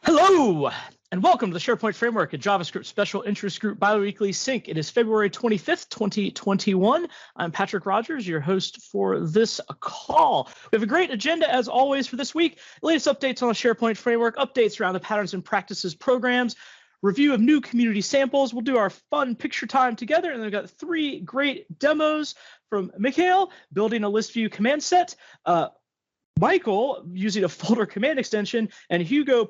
Hello, and welcome to the SharePoint Framework, a JavaScript special interest group biweekly sync. It is February 25th, 2021. I'm Patrick Rodgers, your host for this call. We have a great agenda, as always, for this week. Latest updates on the SharePoint Framework, updates around the patterns and practices programs, review of new community samples. We'll do our fun picture time together, and then we've got 3 great demos from Mikhail, building a list view command set, Michael using a folder command extension, and Hugo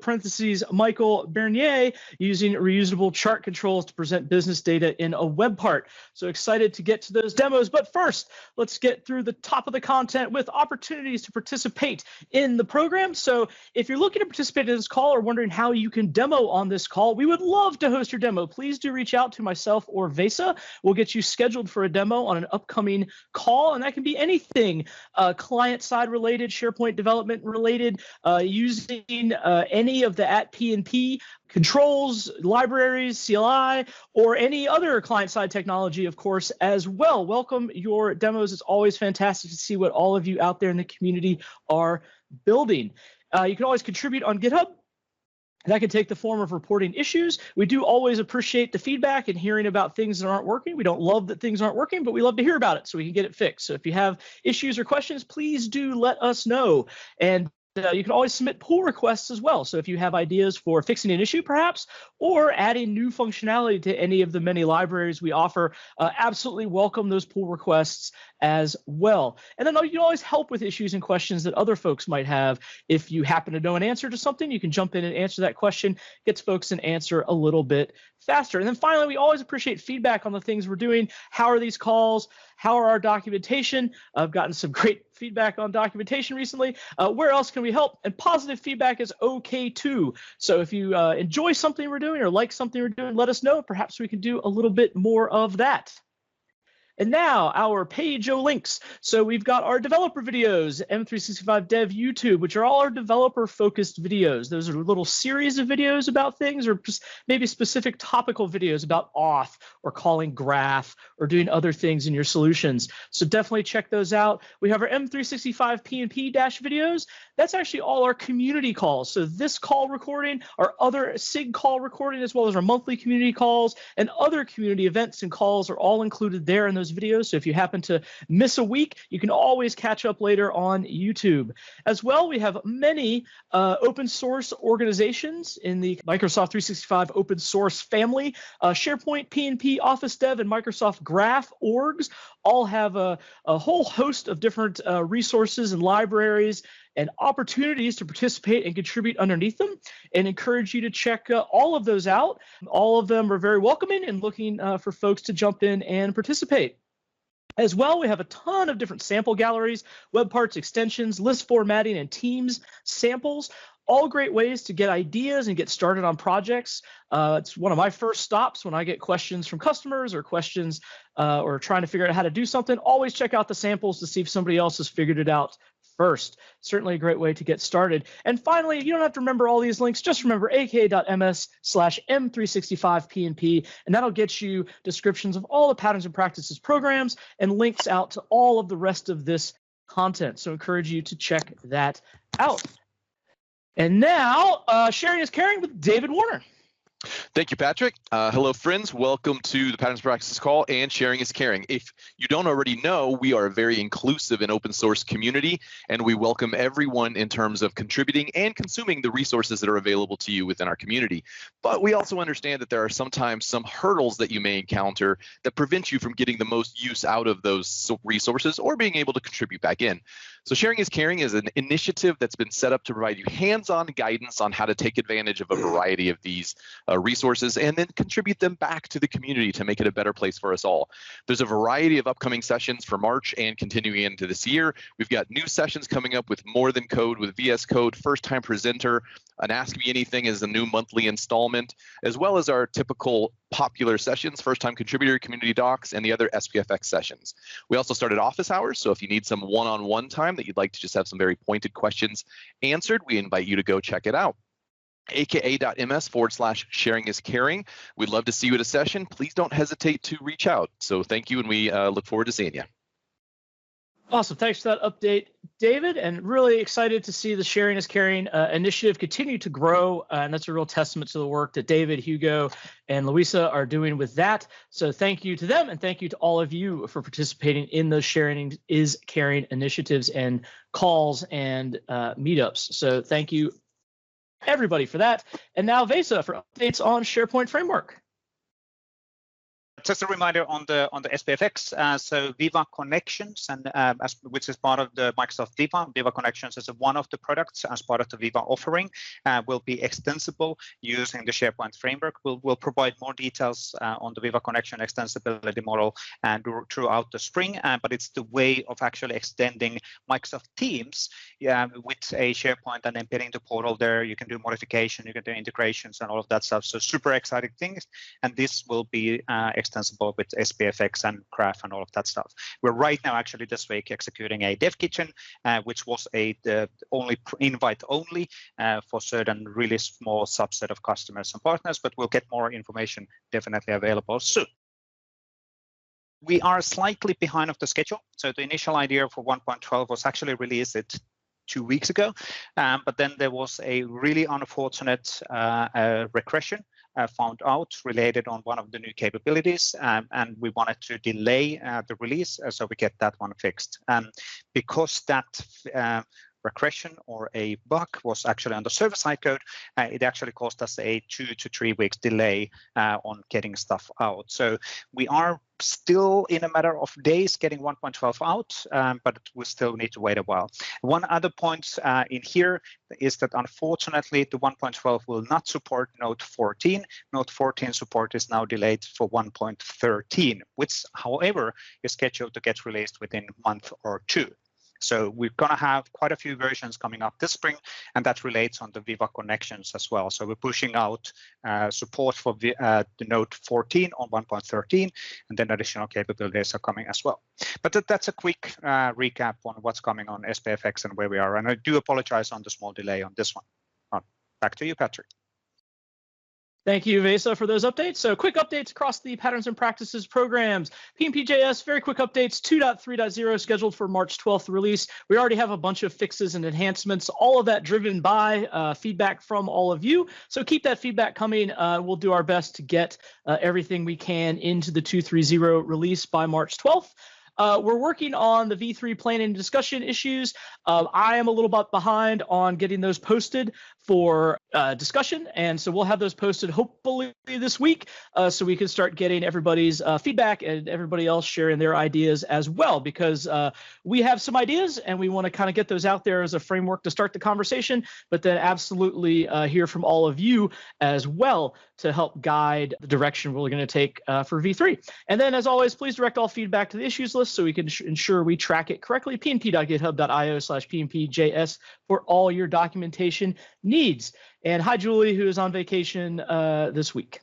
Michael Bernier using reusable chart controls to present business data in a web part. So excited to get to those demos. But first, let's get through the top of the content with opportunities to participate in the program. So if you're looking to participate in this call or wondering how you can demo on this call, we would love to host your demo. Please do reach out to myself or Vesa. We'll get you scheduled for a demo on an upcoming call, and that can be anything client-side related, SharePoint development related, using any of the PnP controls, libraries, CLI, or any other client-side technology, of course, as well. Welcome your demos. It's always fantastic to see what all of you out there in the community are building. You can always contribute on GitHub. That can take the form of reporting issues. We do always appreciate the feedback and hearing about things that aren't working. We don't love that things aren't working, but we love to hear about it so we can get it fixed. So if you have issues or questions, please do let us know. And you can always submit pull requests as well. So if you have ideas for fixing an issue, perhaps, or adding new functionality to any of the many libraries we offer, absolutely welcome those pull requests as well. And then you can always help with issues and questions that other folks might have. If you happen to know an answer to something, you can jump in and answer that question, gets folks an answer a little bit faster. And then finally, we always appreciate feedback on the things we're doing. How are these calls? How are our documentation? I've gotten some great feedback on documentation recently. Where else can we help? And positive feedback is okay too. So if you enjoy something we're doing or like something we're doing, let us know. Perhaps we can do a little bit more of that. And now our page-o links. So we've got our developer videos, M365 Dev YouTube, which are all our developer-focused videos. Those are a little series of videos about things, or just maybe specific topical videos about auth or calling graph or doing other things in your solutions. So definitely check those out. We have our M365 PnP videos. That's actually all our community calls. So this call recording, our other SIG call recording, as well as our monthly community calls and other community events and calls are all included there in those videos. So if you happen to miss a week, you can always catch up later on YouTube. As well, we have many open source organizations in the Microsoft 365 open source family. SharePoint, PnP, Office Dev, and Microsoft Graph orgs all have a whole host of different resources and libraries and opportunities to participate and contribute underneath them, and encourage you to check all of those out. All of them are very welcoming and looking for folks to jump in and participate. As well, we have a ton of different sample galleries, web parts, extensions, list formatting, and Teams samples. All great ways to get ideas and get started on projects. It's one of my first stops when I get questions from customers or questions or trying to figure out how to do something. Always check out the samples to see if somebody else has figured it out first. Certainly a great way to get started. And finally, you don't have to remember all these links. Just remember aka.ms/M365PnP, and that'll get you descriptions of all the patterns and practices programs and links out to all of the rest of this content. So encourage you to check that out. And now, sharing is caring with David Warner. Thank you, Patrick. Hello, friends. Welcome to the Patterns Practices call and Sharing is Caring. If you don't already know, we are a very inclusive and open source community, and we welcome everyone in terms of contributing and consuming the resources that are available to you within our community. But we also understand that there are sometimes some hurdles that you may encounter that prevent you from getting the most use out of those resources or being able to contribute back in. So Sharing is Caring is an initiative that's been set up to provide you hands-on guidance on how to take advantage of a variety of these resources and then contribute them back to the community to make it a better place for us all. There's a variety of upcoming sessions for March and continuing into this year. We've got new sessions coming up with More Than Code with VS Code, First Time Presenter, an Ask Me Anything is the new monthly installment, as well as our typical popular sessions, First Time Contributor, Community Docs, and the other SPFX sessions. We also started office hours, so if you need some one-on-one time that you'd like to just have some very pointed questions answered, we invite you to go check it out. aka.ms/sharing is caring. We'd love to see you at a session. Please don't hesitate to reach out. So thank you, and we look forward to seeing you. Awesome. Thanks for that update, David, and really excited to see the Sharing is Caring initiative continue to grow. And that's a real testament to the work that David, Hugo, and Luisa are doing with that. So thank you to them, and thank you to all of you for participating in those Sharing is Caring initiatives and calls and meetups. So thank you, everybody, for that. And now Vesa for updates on SharePoint Framework. Just a reminder on the SPFX, so Viva Connections, and which is part of the Microsoft Viva Connections is one of the products as part of the Viva offering, will be extensible using the SharePoint framework. We'll provide more details on the Viva Connection extensibility model and throughout the spring, but it's the way of actually extending Microsoft Teams with a SharePoint and embedding the portal there. You can do modification, you can do integrations and all of that stuff. So super exciting things, and this will be extensible with SPFX and Graph and all of that stuff. We're right now actually this week executing a dev kitchen, which was the only invite only for certain really small subset of customers and partners, but we'll get more information definitely available soon. We are slightly behind of the schedule. So the initial idea for 1.12 was actually released 2 weeks ago, but then there was a really unfortunate regression found out related on one of the new capabilities, and we wanted to delay the release so we get that one fixed. Because that regression or a bug was actually on the server-side code, it actually caused us a 2 to 3 weeks delay on getting stuff out. So we are still in a matter of days getting 1.12 out, but we still need to wait a while. One other point in here is that unfortunately the 1.12 will not support Note 14. Note 14 support is now delayed for 1.13, which however is scheduled to get released within a month or two. So we're going to have quite a few versions coming up this spring, and that relates on the Viva Connections as well. So we're pushing out support for the Note 14 on 1.13, and then additional capabilities are coming as well. But that's a quick recap on what's coming on SPFX and where we are. And I do apologize on the small delay on this one. Back to you, Patrick. Thank you, Vesa, for those updates. So quick updates across the Patterns and Practices programs. PnPjs, very quick updates, 2.3.0 scheduled for March 12th release. We already have a bunch of fixes and enhancements, all of that driven by feedback from all of you. So keep that feedback coming. We'll do our best to get everything we can into the 2.3.0 release by March 12th. We're working on the V3 planning and discussion issues. I am a little bit behind on getting those posted for discussion, and so we'll have those posted hopefully this week so we can start getting everybody's feedback and everybody else sharing their ideas as well, because we have some ideas and we want to kind of get those out there as a framework to start the conversation, but then absolutely hear from all of you as well to help guide the direction we're going to take for V3. And then, as always, please direct all feedback to the issues list so we can ensure we track it correctly. pnp.github.io/pnpjs for all your documentation needs. And hi, Julie, who is on vacation this week.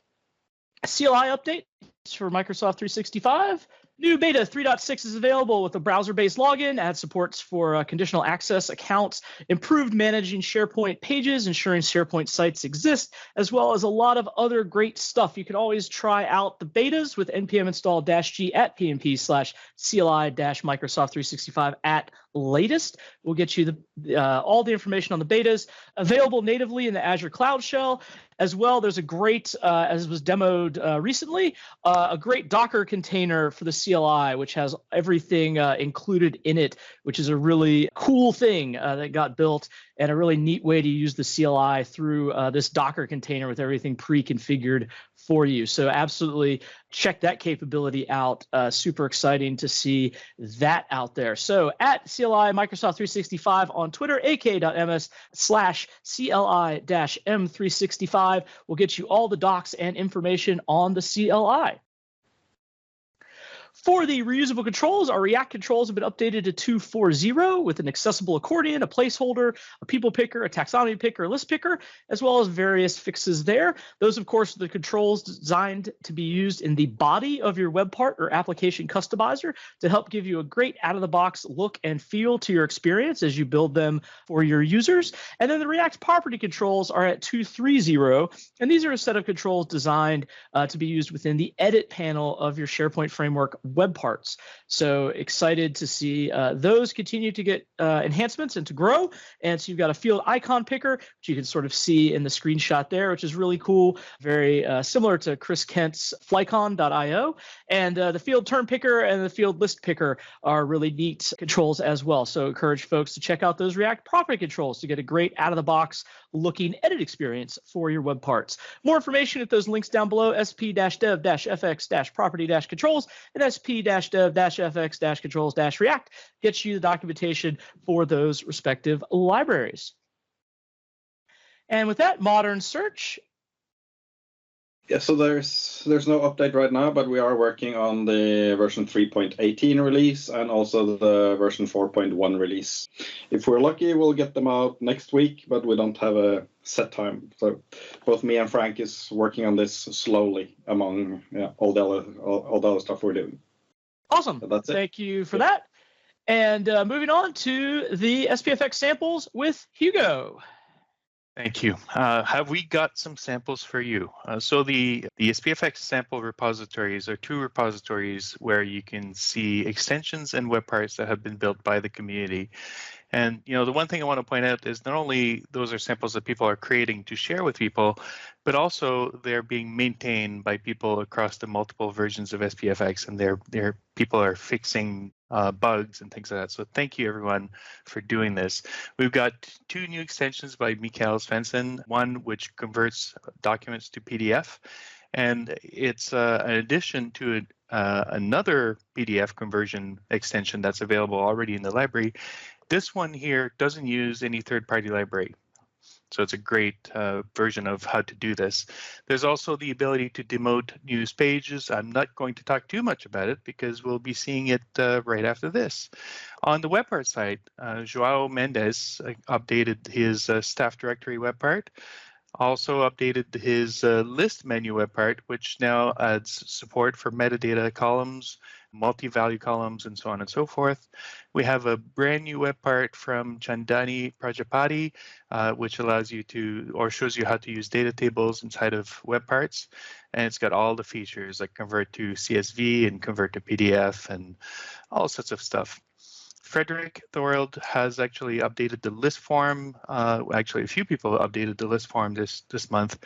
CLI update for Microsoft 365. New beta 3.6 is available with a browser-based login, adds supports for conditional access accounts, improved managing SharePoint pages, ensuring SharePoint sites exist, as well as a lot of other great stuff. You can always try out the betas with npm install-g at pnp/cli-Microsoft 365 at latest. We'll get you all the information on the betas, available natively in the Azure Cloud Shell. As well, there's a great, as was demoed recently, a great Docker container for the CLI, which has everything included in it, which is a really cool thing that got built, and a really neat way to use the CLI through this Docker container with everything pre-configured for you. So absolutely check that capability out. Super exciting to see that out there. So at CLI Microsoft 365 on Twitter, ak.ms/CLI-M365 will get you all the docs and information on the CLI. For the reusable controls, our React controls have been updated to 2.4.0 with an accessible accordion, a placeholder, a people picker, a taxonomy picker, a list picker, as well as various fixes there. Those, of course, are the controls designed to be used in the body of your web part or application customizer to help give you a great out-of-the-box look and feel to your experience as you build them for your users. And then the React property controls are at 2.3.0, and these are a set of controls designed to be used within the edit panel of your SharePoint Framework web parts. So excited to see those continue to get enhancements and to grow. And so you've got a field icon picker, which you can sort of see in the screenshot there, which is really cool. Very similar to Chris Kent's flycon.io. And the field term picker and the field list picker are really neat controls as well. So encourage folks to check out those React property controls to get a great out-of-the-box looking edit experience for your web parts. More information at those links down below, sp-dev-fx-property-controls and sp-dev-fx-controls-react gets you the documentation for those respective libraries. And with that, modern search. Yeah, so there's no update right now, but we are working on the version 3.18 release and also the version 4.1 release. If we're lucky, we'll get them out next week, but we don't have a set time. So both me and Frank is working on this slowly among all the other stuff we're doing. Awesome. So that's it. Thank you for that. And moving on to the SPFX samples with Hugo. Thank you. Have we got some samples for you? So the SPFX sample repositories are two repositories where you can see extensions and web parts that have been built by the community. And the one thing I want to point out is not only those are samples that people are creating to share with people, but also they're being maintained by people across the multiple versions of SPFX, and their people are fixing bugs and things like that. So thank you everyone for doing this. We've got two new extensions by Mikael Svensson, one which converts documents to PDF, and it's an addition to another PDF conversion extension that's available already in the library. This one here doesn't use any third-party library. So it's a great version of how to do this. There's also the ability to demote news pages. I'm not going to talk too much about it because we'll be seeing it right after this. On the web part side, Joao Mendes updated his staff directory web part, also updated his list menu web part, which now adds support for metadata columns, multi-value columns, and so on and so forth. We have a brand new web part from Chandani Prajapati, which allows you to, or shows you how to use data tables inside of web parts. And it's got all the features like convert to CSV and convert to PDF and all sorts of stuff. Frederick Thorold has actually updated the list form. Actually, a few people updated the list form this month,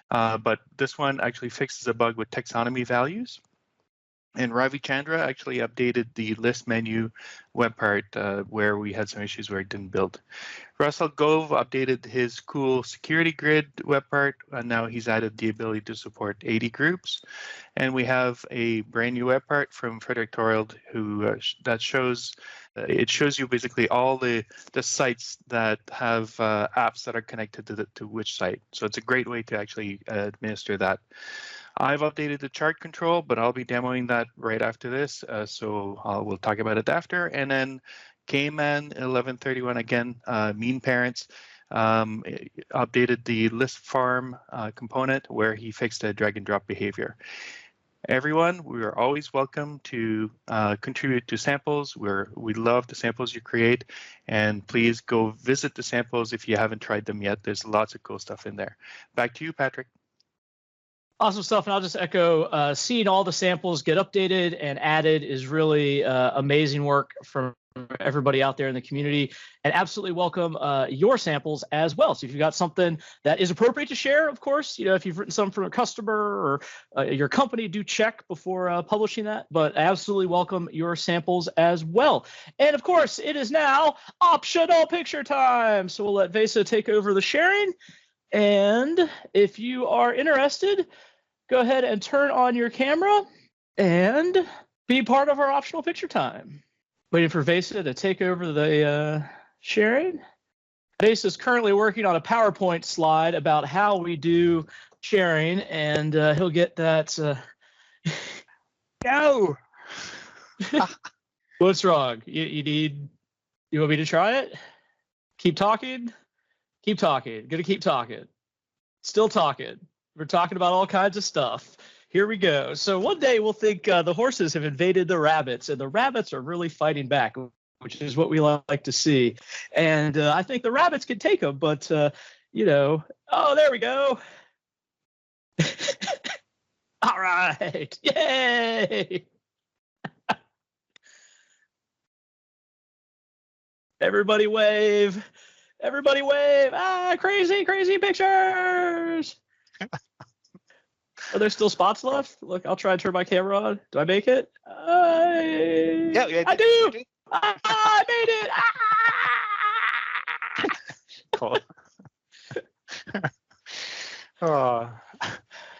but this one actually fixes a bug with taxonomy values. And Ravi Chandra actually updated the list menu web part where we had some issues where it didn't build. Russell Gove updated his cool security grid web part, and now he's added the ability to support 80 groups. And we have a brand new web part from Frederick Thorold who that shows it shows you basically all the sites that have apps that are connected to which site. So it's a great way to actually administer that. I've updated the chart control, but I'll be demoing that right after this, so we'll talk about it after. And then K-Man 1131 again, mean parents, updated the list farm component where he fixed a drag and drop behavior. Everyone, we are always welcome to contribute to samples. We love the samples you create, and please go visit the samples if you haven't tried them yet. There's lots of cool stuff in there. Back to you, Patrick. Awesome stuff, and I'll just echo, seeing all the samples get updated and added is really amazing work from everybody out there in the community, and absolutely welcome your samples as well. So if you've got something that is appropriate to share, of course, if you've written something from a customer or your company, do check before publishing that, but absolutely welcome your samples as well. And of course, it is now optional picture time. So we'll let Vesa take over the sharing. And if you are interested, go ahead and turn on your camera and be part of our optional picture time. Waiting for Vesa to take over the sharing. Vesa is currently working on a PowerPoint slide about how we do sharing, and he'll get that. No. What's wrong? You want me to try it? Keep talking? Keep talking. Gonna keep talking. Still talking. We're talking about all kinds of stuff. Here we go. So one day we'll think the horses have invaded the rabbits, and the rabbits are really fighting back, which is what we like to see. And I think the rabbits can take them, but, oh, there we go. All right. Yay. Everybody wave. Everybody wave. Ah, crazy, crazy pictures. Are there still spots left? Look, I'll try and turn my camera on. Do I make it? Yeah, I do. I made it. Ah! Cool. Oh.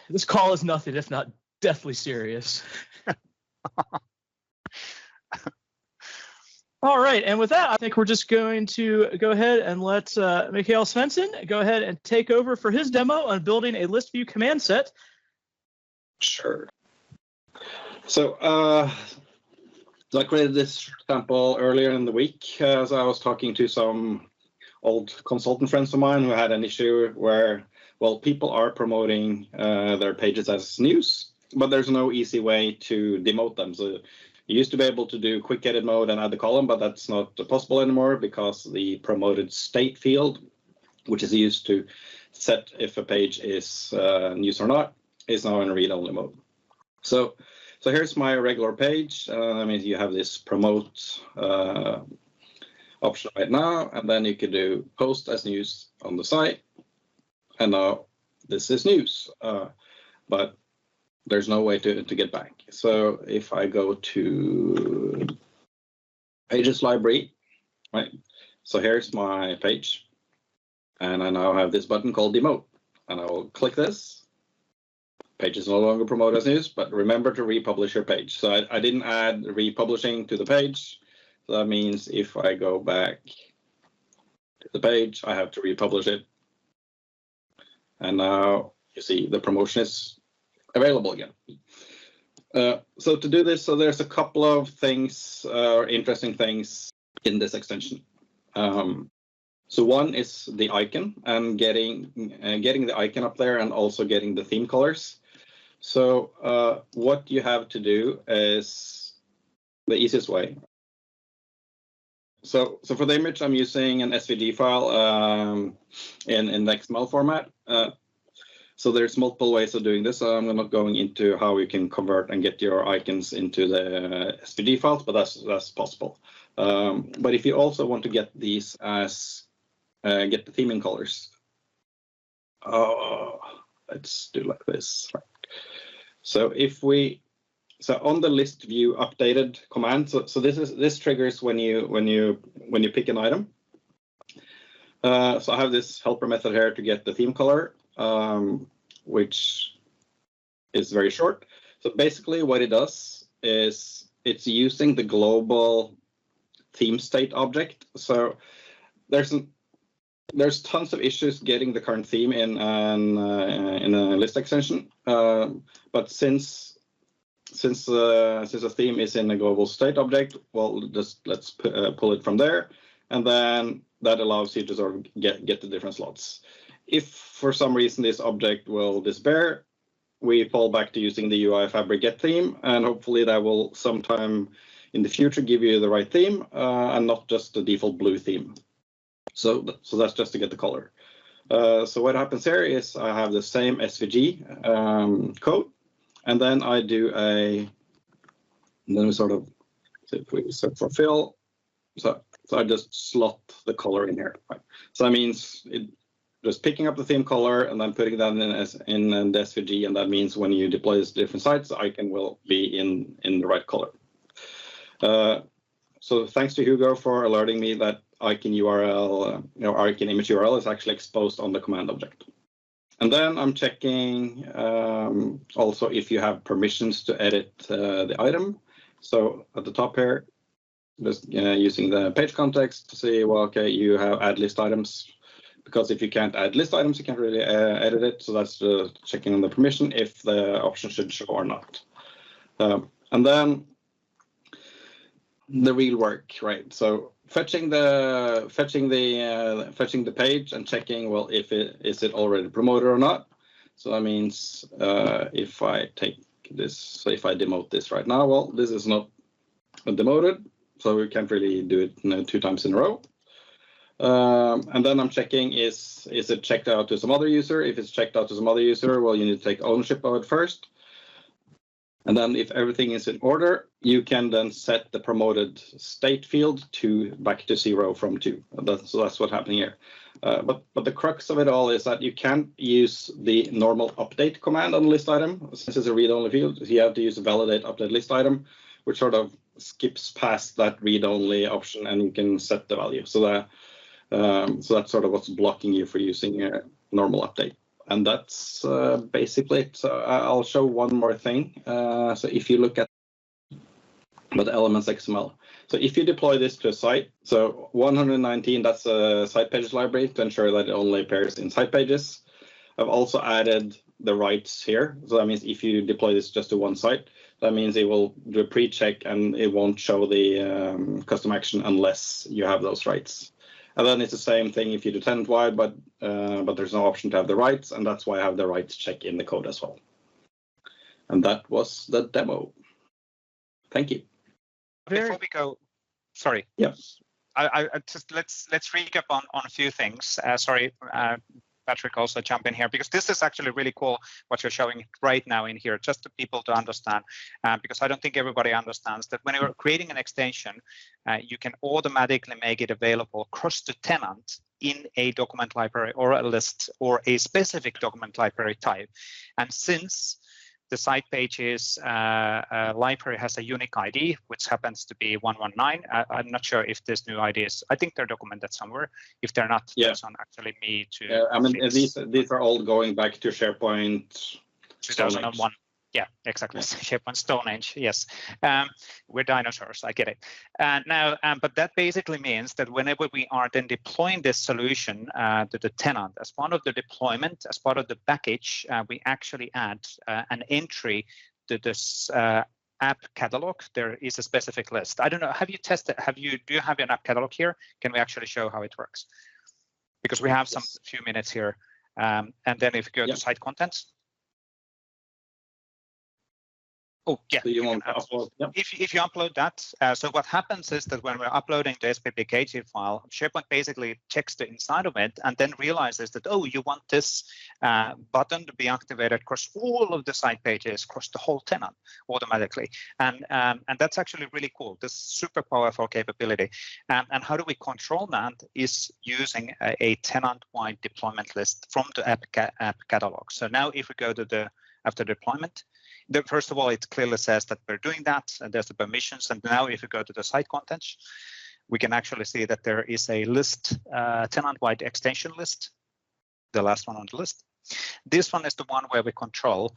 This call is nothing if not deathly serious. All right, and with that, I think we're just going to go ahead and let Mikael Svensson go ahead and take over for his demo on building a list view command set. Sure. So, so I created this sample earlier in the week. So I was talking to some old consultant friends of mine who had an issue where, well, people are promoting their pages as news, but there's no easy way to demote them. So you used to be able to do quick edit mode and add the column, but that's not possible anymore because the promoted state field, which is used to set if a page is news or not, is now in read-only mode. So here's my regular page. I mean, you have this promote option right now, and then you could do post as news on the site. And now this is news, but there's no way to get back. So if I go to pages library, right? So here's my page, and I now have this button called demote, and I will click this. Page is no longer promoted as news, but remember to republish your page. So I didn't add republishing to the page. So that means if I go back to the page, I have to republish it. And now you see the promotion is available again. So to do this, so there's a couple of things, interesting things in this extension. So one is the icon and getting the icon up there and also getting the theme colors. So what you have to do is the easiest way. So for the image, I'm using an SVG file in the XML format. So there's multiple ways of doing this. So I'm not going into how you can convert and get your icons into the SVG files, but that's possible. But if you also want to get these as get the theming colors, let's do like this. Right. So so on the list view updated command, so this triggers when you pick an item. So I have this helper method here to get the theme color, which is very short. So basically what it does is it's using the global theme state object. So there's tons of issues getting the current theme in a list extension, but since a theme is in a global state object, well, let's pull it from there, and then that allows you to sort of get the different slots. If for some reason this object will disappear, we fall back to using the UI Fabric get theme, and hopefully that will sometime in the future give you the right theme and not just the default blue theme. So that's just to get the color. So what happens here is I have the same SVG code, and then I do and then we sort of, so if we set for fill, so I just slot the color in here. Right? So that means just picking up the theme color and then putting that in the SVG, and that means when you deploy this to different sites, the icon will be in the right color. So thanks to Hugo for alerting me that icon URL, icon image URL is actually exposed on the command object. And then I'm checking also if you have permissions to edit the item. So at the top here, just using the page context to see, well, okay, you have add list items, because if you can't add list items, you can't really edit it. So that's checking on the permission if the option should show or not. And then the real work, right? So fetching the page and checking, well, is it already promoted or not. So that means if I take this, so if I demote this right now, well, this is not demoted, so we can't really do it 2 times in a row. And then I'm checking, is it checked out to some other user? If it's checked out to some other user, well, you need to take ownership of it first. And then if everything is in order, you can then set the promoted state field back to 0 from 2. So that's what's happening here. But the crux of it all is that you can't use the normal update command on a list item. Since it's a read-only field, you have to use the validate update list item, which sort of skips past that read-only option, and you can set the value. So that's sort of what's blocking you for using a normal update. And that's basically it. So I'll show one more thing. So if you look at the elements XML, so if you deploy this to a site, so 119, that's a site pages library to ensure that it only appears in site pages. I've also added the rights here. So that means if you deploy this just to one site, that means it will do a pre-check and it won't show the custom action unless you have those rights. And then it's the same thing if you do tenant-wide, but there's no option to have the rights, and that's why I have the rights check in the code as well. And that was the demo. Thank you. Before we go, sorry. Yes. I just let's recap on a few things. Sorry, Patrick, also jump in here, because this is actually really cool what you're showing right now in here, just to people to understand, because I don't think everybody understands that when you're creating an extension, you can automatically make it available across the tenant in a document library or a list or a specific document library type. And since the site pages library has a unique ID, which happens to be 119. I'm not sure if this new ID is, I think they're documented somewhere. If they're not, that's on actually me to I mean, these are all going back to SharePoint 2001. Yeah, exactly. SharePoint Stone Age. Yes, we're dinosaurs. I get it. Now, but that basically means that whenever we are then deploying this solution to the tenant, as part of the deployment, as part of the package, we actually add an entry to this app catalog. There is a specific list. I don't know. Have you tested? Do you have an app catalog here? Can we actually show how it works? Because we have some few minutes here, and then if you go to site contents. Oh, yeah. So you want to upload? Yep. If you upload that, so what happens is that when we're uploading the SPFX file, SharePoint basically checks the inside of it and then realizes that, oh, you want this button to be activated across all of the site pages, across the whole tenant automatically. And that's actually really cool. This super powerful capability. And how do we control that is using a tenant-wide deployment list from the app catalog. So now if we go to after deployment, first of all, it clearly says that we're doing that, and there's the permissions. And now if we go to the site contents, we can actually see that there is a list, tenant-wide extension list, the last one on the list. This one is the one where we control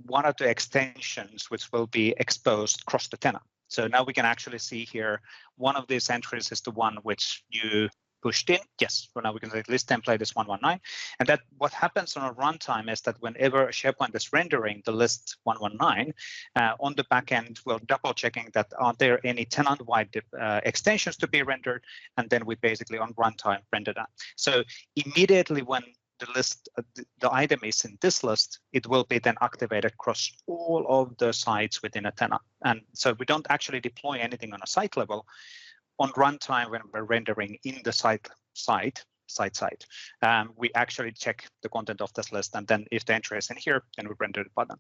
one of the extensions which will be exposed across the tenant. So now we can actually see here, one of these entries is the one which you pushed in. Yes, so now we can say list template is 119. And that what happens on a runtime is that whenever SharePoint is rendering the list 119, on the backend, we're double checking that are there any tenant-wide extensions to be rendered, and then we basically on runtime render that. So immediately when the list, the item is in this list, it will be then activated across all of the sites within a tenant. And so we don't actually deploy anything on a site level. On runtime, when we're rendering in the site, we actually check the content of this list, and then if the entry is in here, then we render the button.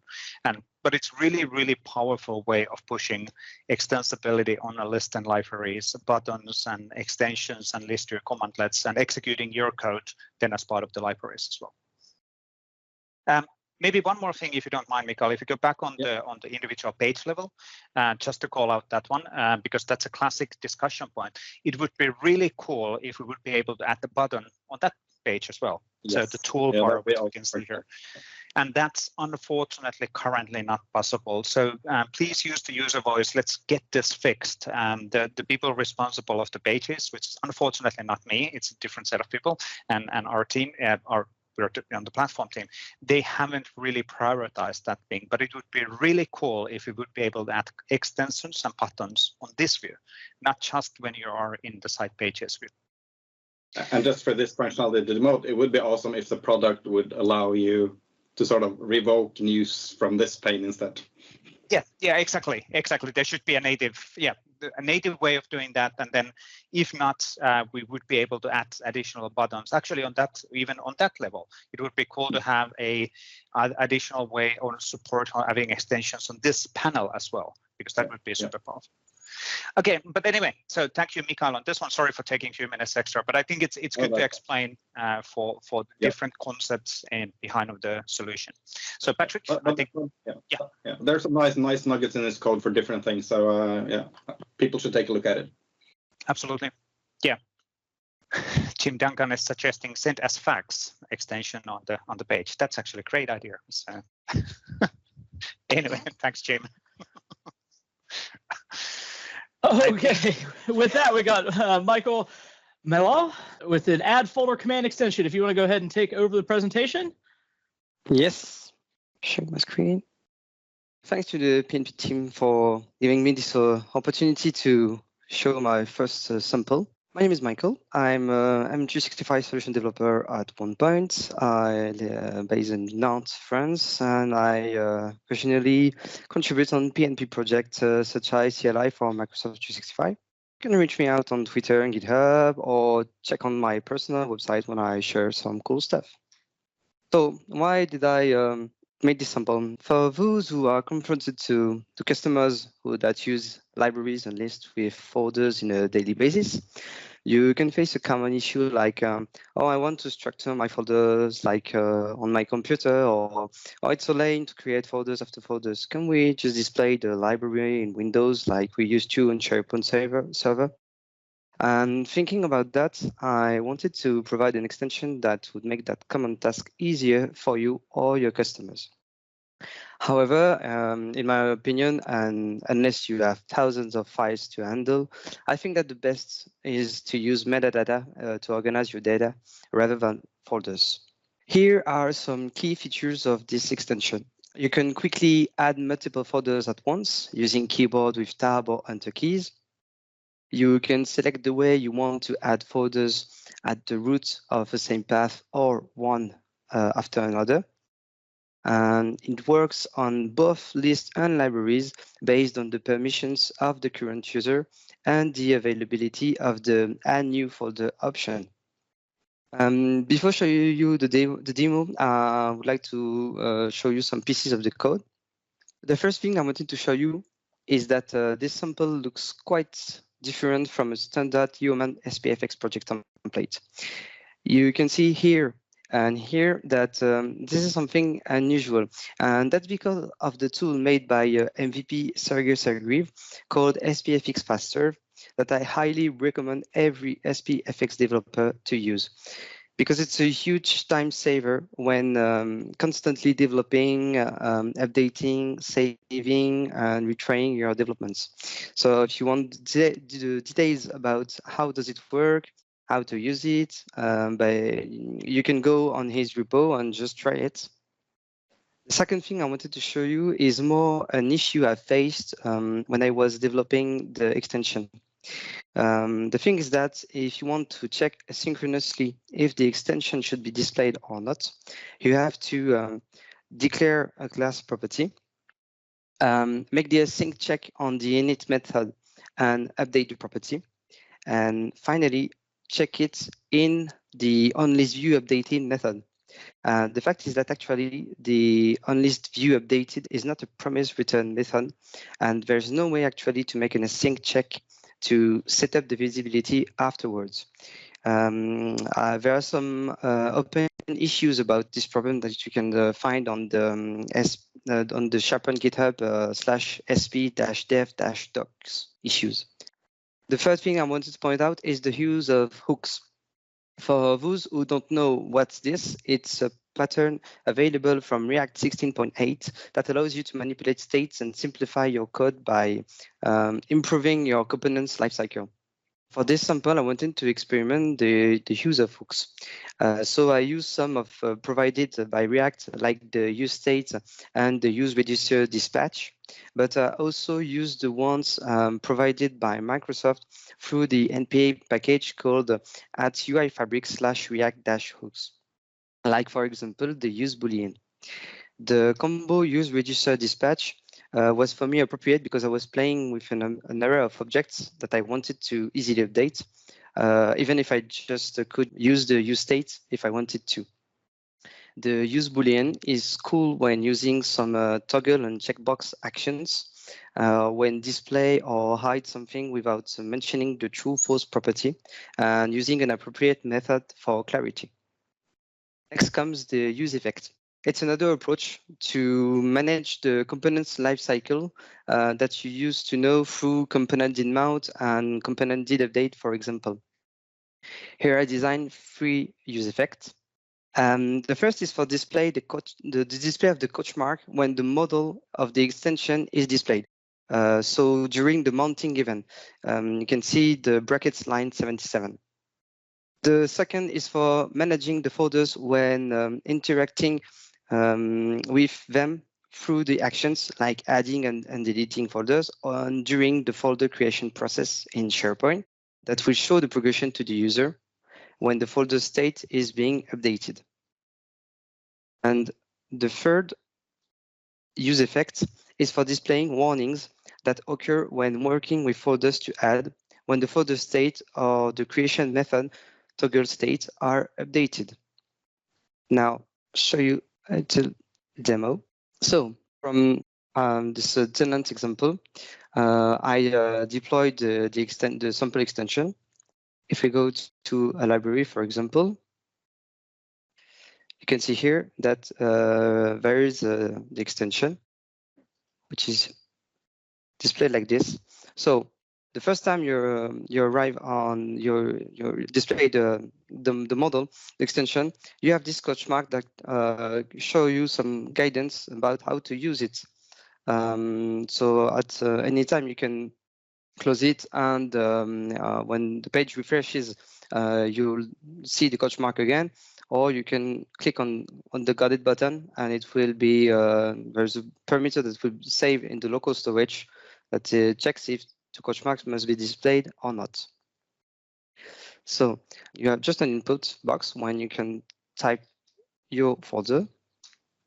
But it's really, really powerful way of pushing extensibility on a list and libraries, buttons and extensions and list your commandlets and executing your code then as part of the libraries as well. Maybe one more thing, if you don't mind, Mikael, if you go back on the individual page level, just to call out that one, because that's a classic discussion point. It would be really cool if we would be able to add the button on that page as well. Yes. So the toolbar, which we can see here. And that's unfortunately currently not possible. So please use the user voice. Let's get this fixed. The people responsible of the pages, which is unfortunately not me, it's a different set of people, and our team on the platform team, they haven't really prioritized that thing, but it would be really cool if we would be able to add extensions and buttons on this view, not just when you are in the site pages view. And just for this functionality, the demote, it would be awesome if the product would allow you to sort of revoke news from this pane instead. Yeah, exactly. There should be a native, a native way of doing that, and then if not, we would be able to add additional buttons. Actually, even on that level, it would be cool to have a additional way or support on having extensions on this panel as well, because that would be super powerful. Okay, but anyway, so thank you, Mikael, on this one. Sorry for taking a few minutes extra, but I think it's good to explain for the different concepts and behind of the solution. So Patrick, I think there's some nice nuggets in this code for different things. So people should take a look at it. Absolutely, yeah. Jim Duncan is suggesting send as fax extension on the page. That's actually a great idea. So anyway, thanks, Jim. Okay, with that, we got Michael Mello with an add folder command extension. If you want to go ahead and take over the presentation. Yes, share my screen. Thanks to the PnP team for giving me this opportunity to show my first sample. My name is Michael. I'm a 365 solution developer at one point. I based in Nantes, France, and I occasionally contribute on PnP projects such as CLI for Microsoft 365. You can reach me out on Twitter and GitHub, or check on my personal website when I share some cool stuff. So why did I make this sample? For those who are confronted to customers that use libraries and lists with folders in a daily basis, you can face a common issue like, oh, I want to structure my folders like on my computer, or it's so lame to create folders after folders. Can we just display the library in Windows like we used to on SharePoint server? And thinking about that, I wanted to provide an extension that would make that common task easier for you or your customers. However, in my opinion, and unless you have thousands of files to handle, I think that the best is to use metadata to organize your data rather than folders. Here are some key features of this extension. You can quickly add multiple folders at once using keyboard with Tab or Enter keys. You can select the way you want to add folders at the root of the same path or one after another. And it works on both lists and libraries based on the permissions of the current user and the availability of the Add New Folder option. Before showing you the demo, I would like to show you some pieces of the code. The first thing I wanted to show you is that this sample looks quite different from a standard Human SPFX project template. You can see here and here that this is something unusual, and that's because of the tool made by MVP Sergey Sergeyev called SPFX Faster that I highly recommend every SPFX developer to use, because it's a huge time saver when constantly developing, updating, saving, and retrying your developments. So if you want the details about how does it work, how to use it, you can go on his repo and just try it. The second thing I wanted to show you is more an issue I faced when I was developing the extension. The thing is that if you want to check asynchronously if the extension should be displayed or not, you have to declare a class property, make the async check on the init method and update the property, and finally check it in the onListViewUpdated method. The fact is that actually the onListViewUpdated is not a promise return method, and there's no way actually to make an async check to set up the visibility afterwards. There are some open issues about this problem that you can find on the SharePoint GitHub /sp-dev-docs issues. The first thing I wanted to point out is the use of hooks. For those who don't know what's this, it's a pattern available from React 16.8 that allows you to manipulate states and simplify your code by improving your components lifecycle. For this sample, I wanted to experiment the use of hooks. So I used some of provided by React, like the use state and the use reducer dispatch, but I also used the ones provided by Microsoft through the NPA package called @UIFabric/React-hooks, like, for example, the use boolean. The combo use reducer dispatch was for me appropriate because I was playing with an array of objects that I wanted to easily update, even if I just could use the use state if I wanted to. The use boolean is cool when using some toggle and checkbox actions, when display or hide something without mentioning the true-false property, and using an appropriate method for clarity. Next comes the use effect. It's another approach to manage the component's lifecycle that you use to know through component demote and component did update, for example. Here I designed 3 use effects. The first is for display the display of the coach mark when the model of the extension is displayed. So during the mounting event, you can see the brackets line 77. The second is for managing the folders when interacting with them through the actions like adding and deleting folders during the folder creation process in SharePoint that will show the progression to the user when the folder state is being updated. And the third use effect is for displaying warnings that occur when working with folders to add when the folder state or the creation method toggle state are updated. Now, show you a little demo. So from this tenant example, I deployed the sample extension. If we go to a library, for example, you can see here that there is the extension, which is displayed like this. So the first time you arrive on your display the model, the extension, you have this coach mark that show you some guidance about how to use it. So at any time you can close it, and when the page refreshes, you'll see the coach mark again, or you can click on the got it button, and it will be there's a parameter that will save in the local storage that checks if the coach marks must be displayed or not. So you have just an input box when you can type your folder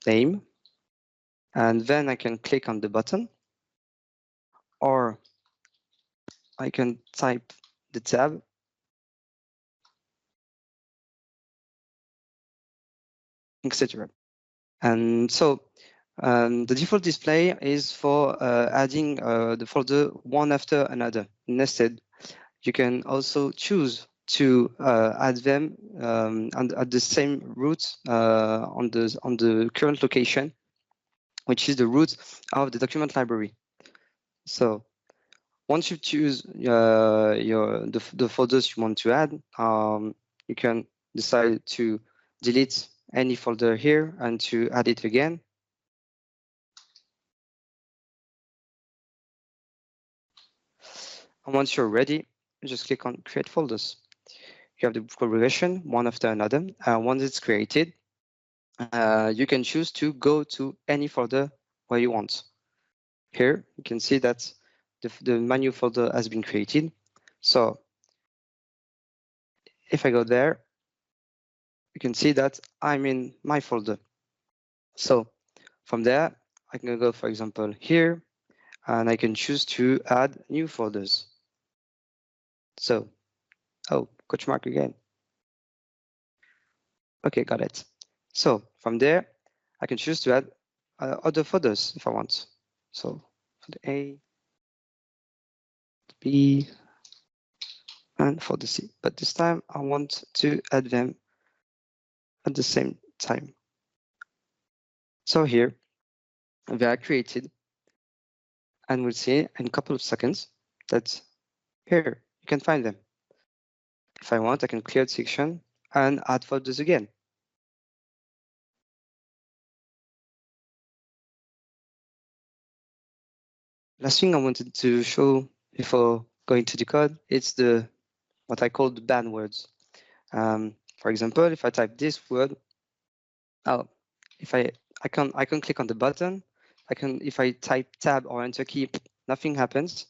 name, and then I can click on the button, or I can type the tab, etc. And so the default display is for adding the folder one after another. Instead, you can also choose to add them at the same route on the current location, which is the root of the document library. So once you choose the folders you want to add, you can decide to delete any folder here and to add it again. And once you're ready, just click on create folders. You have the progression one after another. Once it's created, you can choose to go to any folder where you want. Here, you can see that the menu folder has been created. So if I go there, you can see that I'm in my folder. So from there, I can go, for example, here, and I can choose to add new folders. So, oh, coach mark again. Okay, got it. So from there, I can choose to add other folders if I want. So for the A, the B, and for the C. But this time I want to add them at the same time. So here they are created, and we'll see in a couple of seconds that here you can find them. If I want, I can clear the section and add folders again. Last thing I wanted to show before going to the code, it's what I call the ban words. For example, if I type this word, if I can click on the button. If I type tab or enter key, nothing happens.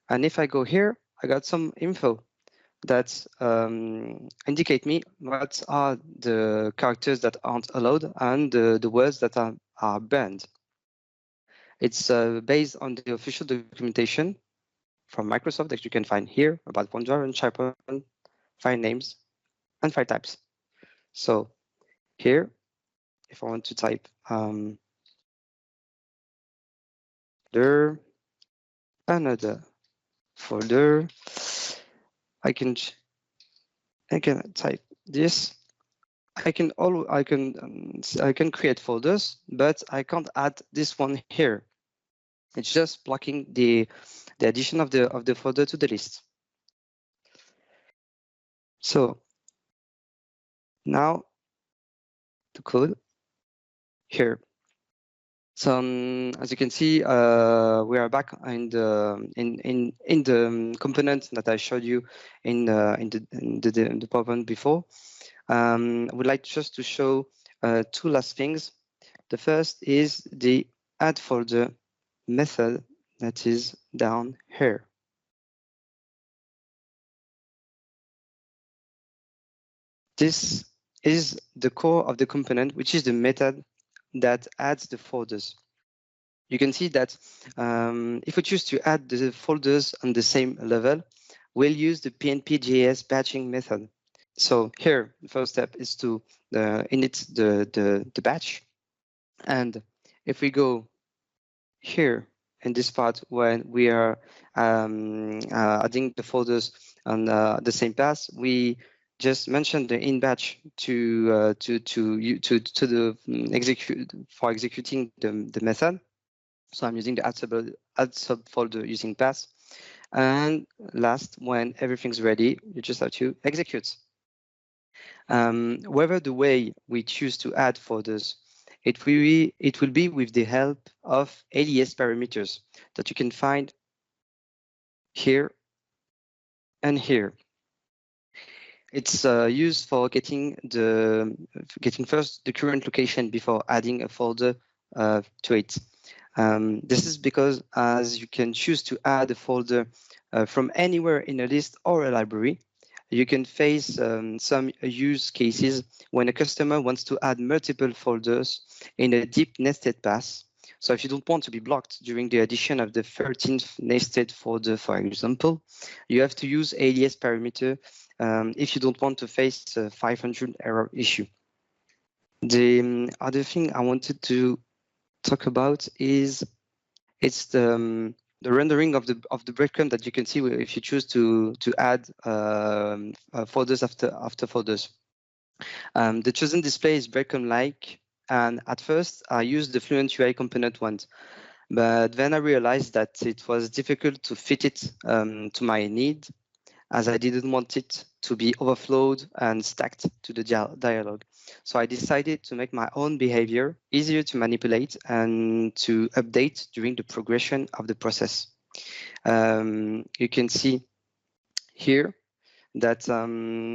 And if I go here, I got some info that indicate me what are the characters that aren't allowed and the words that are banned. It's based on the official documentation from Microsoft that you can find here about OneDrive and SharePoint, file names, and file types. So here, if I want to type there, another folder, I can type this. I can create folders, but I can't add this one here. It's just blocking the addition of the folder to the list. So now the code here. So as you can see, we are back in the component that I showed you in the PowerPoint before. I would like just to show two last things. The first is the add folder method that is down here. This is the core of the component, which is the method that adds the folders. You can see that if we choose to add the folders on the same level, we'll use the PnPjs batching method. So here, the first step is to init the batch. And if we go here in this part where we are adding the folders on the same path, we just mentioned the in batch to the executing the method. So I'm using the add subfolder using path. And last, when everything's ready, you just have to execute. Whether the way we choose to add folders, it will be with the help of alias parameters that you can find here and here. It's used for getting first the current location before adding a folder to it. This is because as you can choose to add a folder from anywhere in a list or a library, you can face some use cases when a customer wants to add multiple folders in a deep nested path. So if you don't want to be blocked during the addition of the 13th nested folder, for example, you have to use alias parameter if you don't want to face a 500 error issue. The other thing I wanted to talk about is it's the rendering of the breadcrumb that you can see if you choose to add folders after folders. The chosen display is breadcrumb-like, and at first I used the Fluent UI component once, but then I realized that it was difficult to fit it to my need, as I didn't want it to be overflowed and stacked to the dialog. So I decided to make my own behavior easier to manipulate and to update during the progression of the process. You can see here that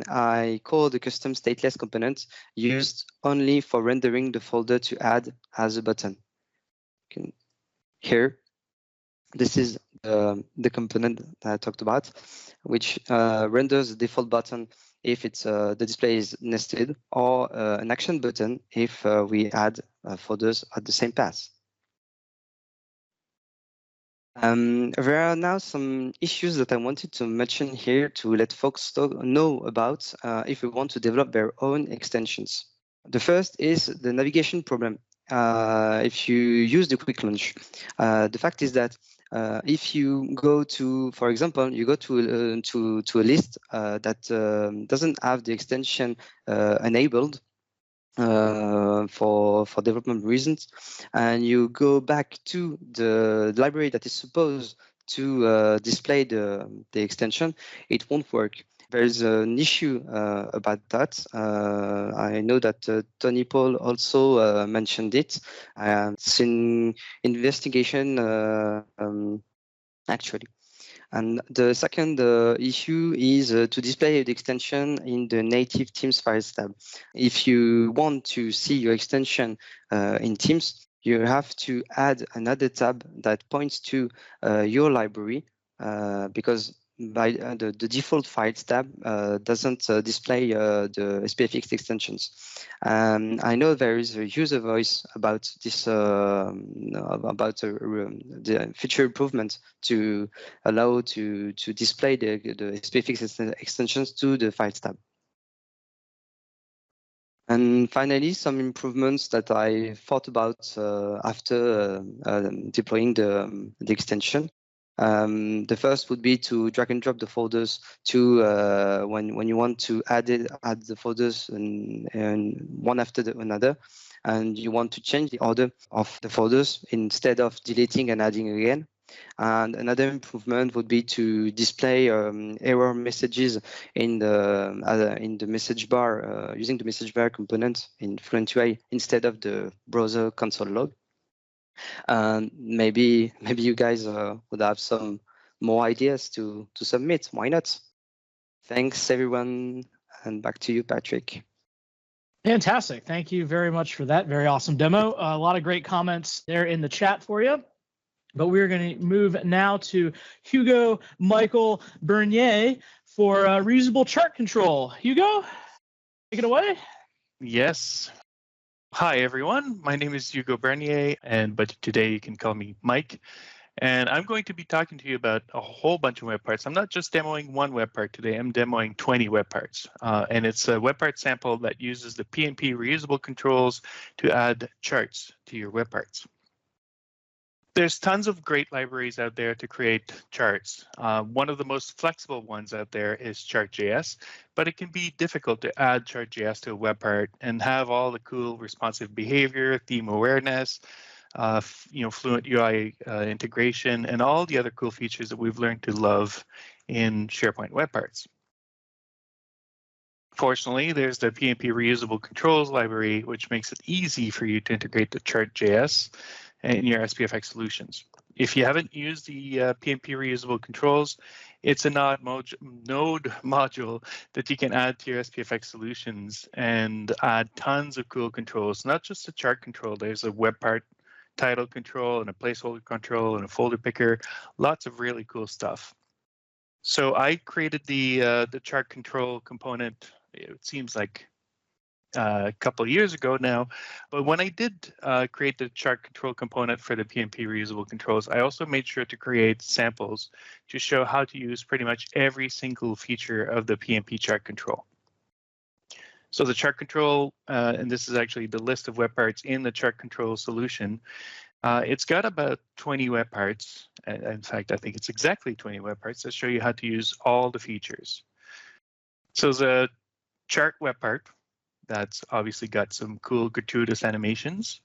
I call the custom stateless component used only for rendering the folder to add as a button. Here, this is the component that I talked about, which renders the default button if it's the display is nested, or an action button if we add folders at the same path. There are now some issues that I wanted to mention here to let folks know about if we want to develop their own extensions. The first is the navigation problem. If you use the quick launch, the fact is that if you go to, for example, you go to a list that doesn't have the extension enabled for development reasons, and you go back to the library that is supposed to display the extension, it won't work. There's an issue about that. I know that Tony Paul also mentioned it. It's in investigation, actually. And the second issue is to display the extension in the native Teams files tab. If you want to see your extension in Teams, you have to add another tab that points to your library, because by the default files tab doesn't display the SPFX extensions. I know there is a user voice about this about the feature improvement to allow to display the SPFX extensions to the files tab. And finally, some improvements that I thought about after deploying the extension. The first would be to drag and drop the folders to when you want to add the folders and one after another, and you want to change the order of the folders instead of deleting and adding again. And another improvement would be to display error messages in the message bar using the message bar component in Fluent UI instead of the browser console log. Maybe you guys would have some more ideas to submit. Why not? Thanks everyone, and back to you, Patrick. Fantastic. Thank you very much for that very awesome demo. A lot of great comments there in the chat for you. But we're going to move now to Hugo Michael Bernier for reusable chart control. Hugo, take it away. Yes. Hi, everyone. My name is Hugo Bernier, but today you can call me Mike. And I'm going to be talking to you about a whole bunch of web parts. I'm not just demoing one web part today. I'm demoing 20 web parts. And it's a web part sample that uses the PnP Reusable Controls to add charts to your web parts. There's tons of great libraries out there to create charts. One of the most flexible ones out there is Chart.js, but it can be difficult to add Chart.js to a web part and have all the cool responsive behavior, theme awareness, Fluent UI integration, and all the other cool features that we've learned to love in SharePoint web parts. Fortunately, there's the PnP Reusable Controls library, which makes it easy for you to integrate the Chart.js in your SPFX solutions. If you haven't used the PnP Reusable Controls, it's a node module that you can add to your SPFX solutions and add tons of cool controls, not just a chart control. There's a web part title control and a placeholder control and a folder picker, lots of really cool stuff. So I created the chart control component, it seems like a couple of years ago now, but when I did create the chart control component for the PnP Reusable Controls, I also made sure to create samples to show how to use pretty much every single feature of the PnP chart control. So the chart control, and this is actually the list of web parts in the chart control solution, it's got about 20 web parts. In fact, I think it's exactly 20 web parts that show you how to use all the features. So the chart web part, that's obviously got some cool gratuitous animations.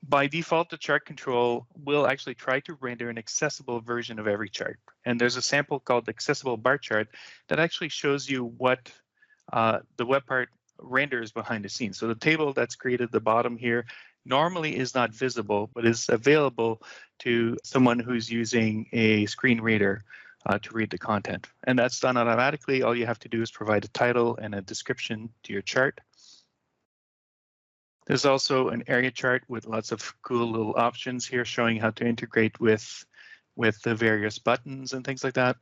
By default, the chart control will actually try to render an accessible version of every chart. And there's a sample called accessible bar chart that actually shows you what the web part renders behind the scenes. So the table that's created at the bottom here normally is not visible, but is available to someone who's using a screen reader to read the content. And that's done automatically. All you have to do is provide a title and a description to your chart. There's also an area chart with lots of cool little options here showing how to integrate with the various buttons and things like that.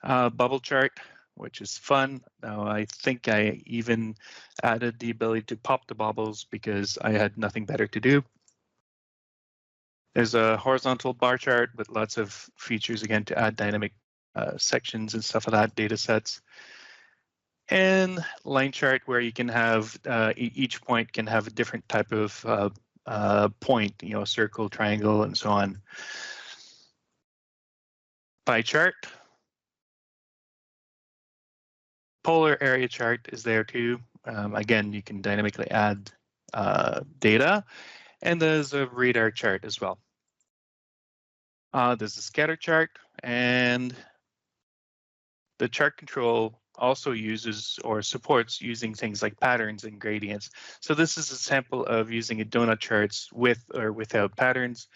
Bubble chart, which is fun. Now, I think I even added the ability to pop the bubbles because I had nothing better to do. There's a horizontal bar chart with lots of features, again, to add dynamic sections and stuff like that, data sets. And line chart where you can have, each point can have a different type of point, circle, triangle, and so on. Pie chart. Polar area chart is there too. Again, you can dynamically add data. And there's a radar chart as well. There's a scatter chart, and the chart control also uses or supports using things like patterns and gradients. So this is a sample of using a donut charts with or without patterns.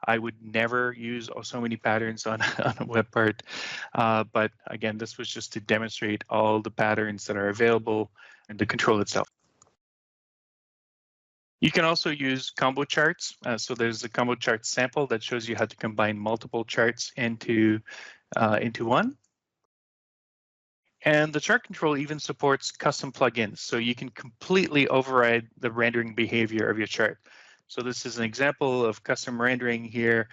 I would never use so many patterns on a web part, but again, this was just to demonstrate all the patterns that are available in the control itself. You can also use combo charts. So there's a combo chart sample that shows you how to combine multiple charts into into one. And the chart control even supports custom plugins, so you can completely override the rendering behavior of your chart. So this is an example of custom rendering here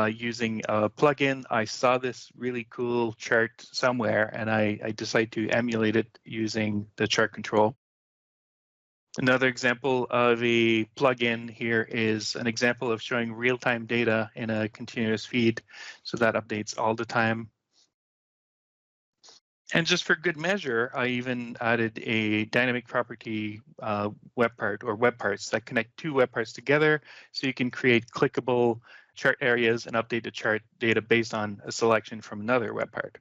using a plugin. I saw this really cool chart somewhere, and I decided to emulate it using the chart control. Another example of a plugin here is an example of showing real-time data in a continuous feed, so that updates all the time. And just for good measure, I even added a dynamic property web part or web parts that connect two web parts together, so you can create clickable chart areas and update the chart data based on a selection from another web part.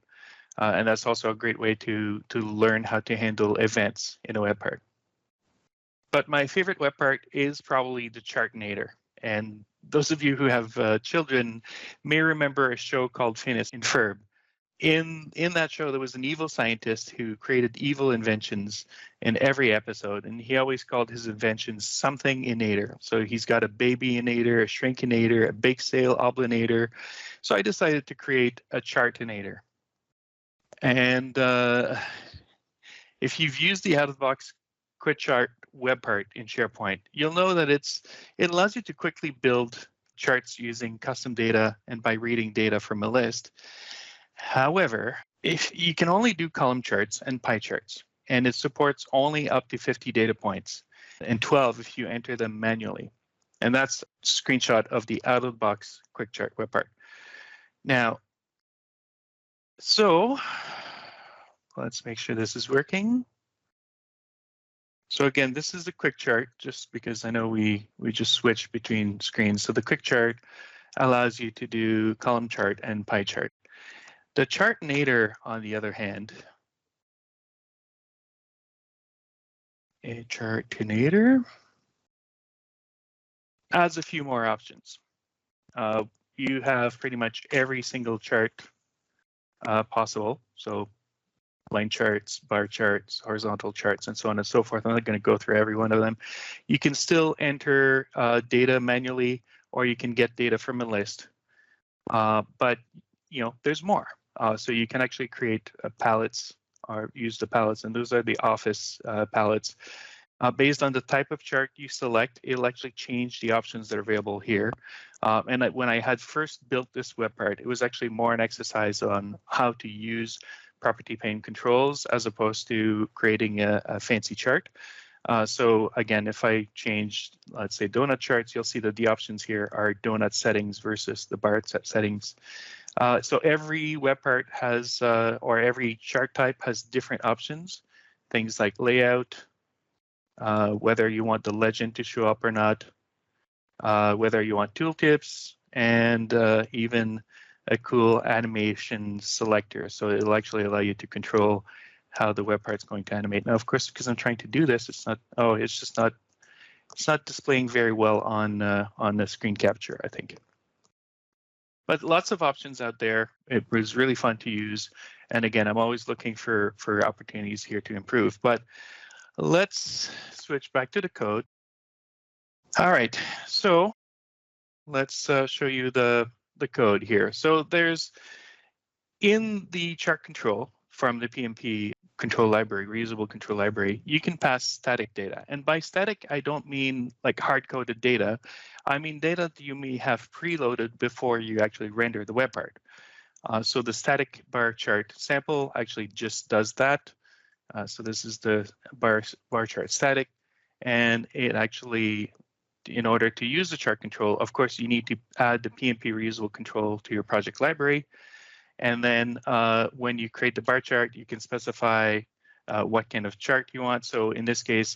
And that's also a great way to learn how to handle events in a web part. But my favorite web part is probably the Chartinator. And those of you who have children may remember a show called Phineas and Ferb. In that show, there was an evil scientist who created evil inventions in every episode, and he always called his inventions something inator. So he's got a baby-inator, a shrinkinator, a bake sale oblinator. So I decided to create a Chartinator. And if you've used the out-of-the-box Quick Chart web part in SharePoint, you'll know that it allows you to quickly build charts using custom data and by reading data from a list. However, if you can only do column charts and pie charts, and it supports only up to 50 data points and 12 if you enter them manually. And that's a screenshot of the out-of-the-box Quick Chart web part. Now, so let's make sure this is working. So again, this is the Quick Chart, just because I know we just switched between screens. So the Quick Chart allows you to do column chart and pie chart. The Chartinator, on the other hand, a Chartinator adds a few more options. You have pretty much every single chart possible. So line charts, bar charts, horizontal charts, and so on and so forth. I'm not going to go through every one of them. You can still enter data manually, or you can get data from a list. But there's more. So you can actually create palettes or use the palettes, and those are the Office palettes. Based on the type of chart you select, it'll actually change the options that are available here. And when I had first built this web part, it was actually more an exercise on how to use property pane controls as opposed to creating a fancy chart. So again, if I change, let's say, donut charts, you'll see that the options here are donut settings versus the bar set settings. So every web part has, or every chart type has different options, things like layout, whether you want the legend to show up or not, whether you want tooltips, and even a cool animation selector. So it'll actually allow you to control how the web part's going to animate. Now, of course, because I'm trying to do this, it's not displaying very well on the screen capture, I think. But lots of options out there. It was really fun to use. And again, I'm always looking for opportunities here to improve. But let's switch back to the code. All right, so let's show you the code here. So there's, in the chart control from the PnP control library, reusable control library, you can pass static data. And by static, I don't mean like hard-coded data. I mean data that you may have preloaded before you actually render the web part. So the static bar chart sample actually just does that. So this is the bar chart static, and it actually, in order to use the chart control, of course, you need to add the PnP reusable control to your project library. And then when you create the bar chart, you can specify what kind of chart you want. So in this case,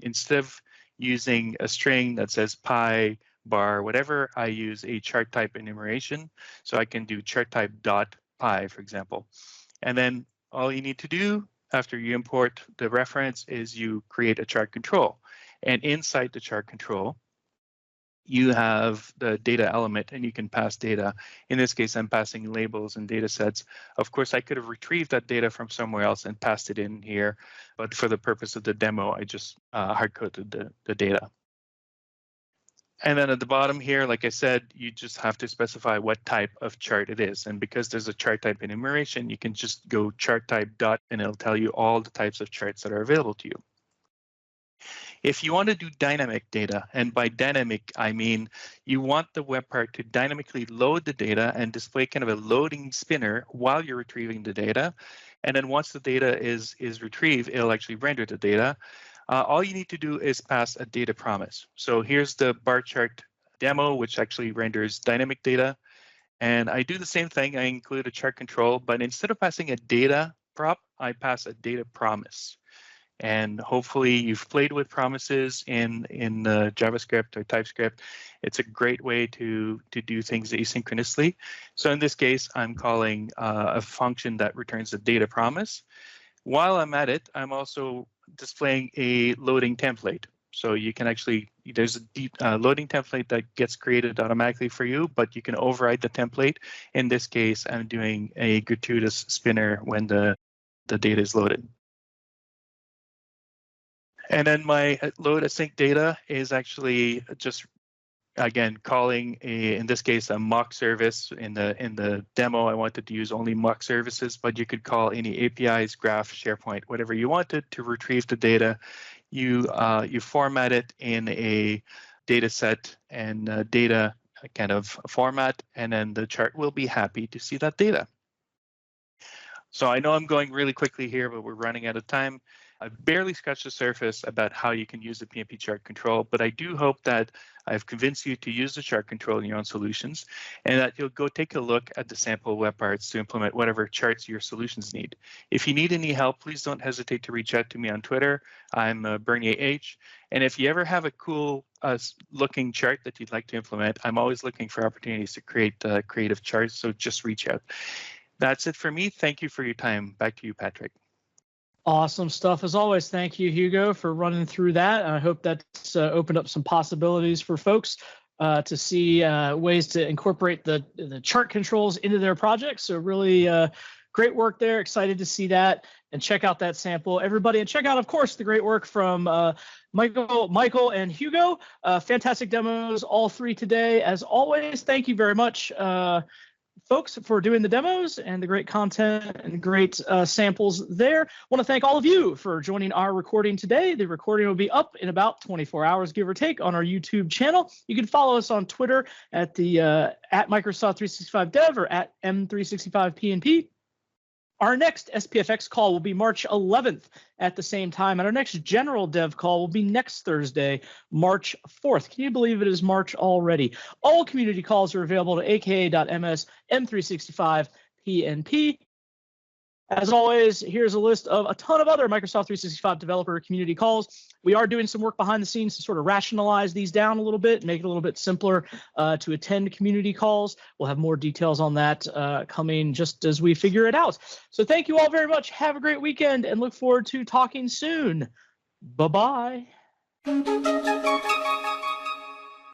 instead of using a string that says pi, bar, whatever, I use a chart type enumeration. So I can do chart type dot pi, for example. And then all you need to do after you import the reference is you create a chart control. And inside the chart control, you have the data element, and you can pass data. In this case, I'm passing labels and data sets. Of course, I could have retrieved that data from somewhere else and passed it in here, but for the purpose of the demo, I just hard-coded the data. And then at the bottom here, like I said, you just have to specify what type of chart it is. And because there's a chart type enumeration, you can just go chart type dot, and it'll tell you all the types of charts that are available to you. If you want to do dynamic data, and by dynamic, I mean you want the web part to dynamically load the data and display kind of a loading spinner while you're retrieving the data. And then once the data is retrieved, it'll actually render the data. All you need to do is pass a data promise. So here's the bar chart demo, which actually renders dynamic data. And I do the same thing. I include a chart control, but instead of passing a data prop, I pass a data promise. And hopefully you've played with promises in JavaScript or TypeScript. It's a great way to do things asynchronously. So in this case, I'm calling a function that returns a data promise. While I'm at it, I'm also displaying a loading template. So you can actually, there's a loading template that gets created automatically for you, but you can override the template. In this case, I'm doing a gratuitous spinner when the data is loaded. And then my load async data is actually just, again, calling in this case, a mock service. In the demo, I wanted to use only mock services, but you could call any APIs, graph, SharePoint, whatever you wanted to retrieve the data. You format it in a data set and data kind of format, and then the chart will be happy to see that data. So I know I'm going really quickly here, but we're running out of time. I've barely scratched the surface about how you can use the PnP chart control, but I do hope that I've convinced you to use the chart control in your own solutions, and that you'll go take a look at the sample web parts to implement whatever charts your solutions need. If you need any help, please don't hesitate to reach out to me on Twitter. I'm Bernier H. And if you ever have a cool looking chart that you'd like to implement, I'm always looking for opportunities to create creative charts, so just reach out. That's it for me. Thank you for your time. Back to you, Patrick. Awesome stuff as always. Thank you, Hugo, for running through that. I hope that's opened up some possibilities for folks to see ways to incorporate the chart controls into their projects. So really great work there. Excited to see that and check out that sample, everybody. And check out, of course, the great work from Michael and Hugo. Fantastic demos, all three today. As always, thank you very much, folks, for doing the demos and the great content and great samples there. Want to thank all of you for joining our recording today. The recording will be up in about 24 hours, give or take, on our YouTube channel. You can follow us on Twitter at the at Microsoft 365 Dev or at M365PnP. Our next SPFX call will be March 11th at the same time, and our next general dev call will be next Thursday, March 4th. Can you believe it is March already? All community calls are available to aka.ms M365PnP. As always, here's a list of a ton of other Microsoft 365 developer community calls. We are doing some work behind the scenes to sort of rationalize these down a little bit, make it a little bit simpler to attend community calls. We'll have more details on that coming just as we figure it out. So thank you all very much. Have a great weekend and look forward to talking soon. Bye-bye.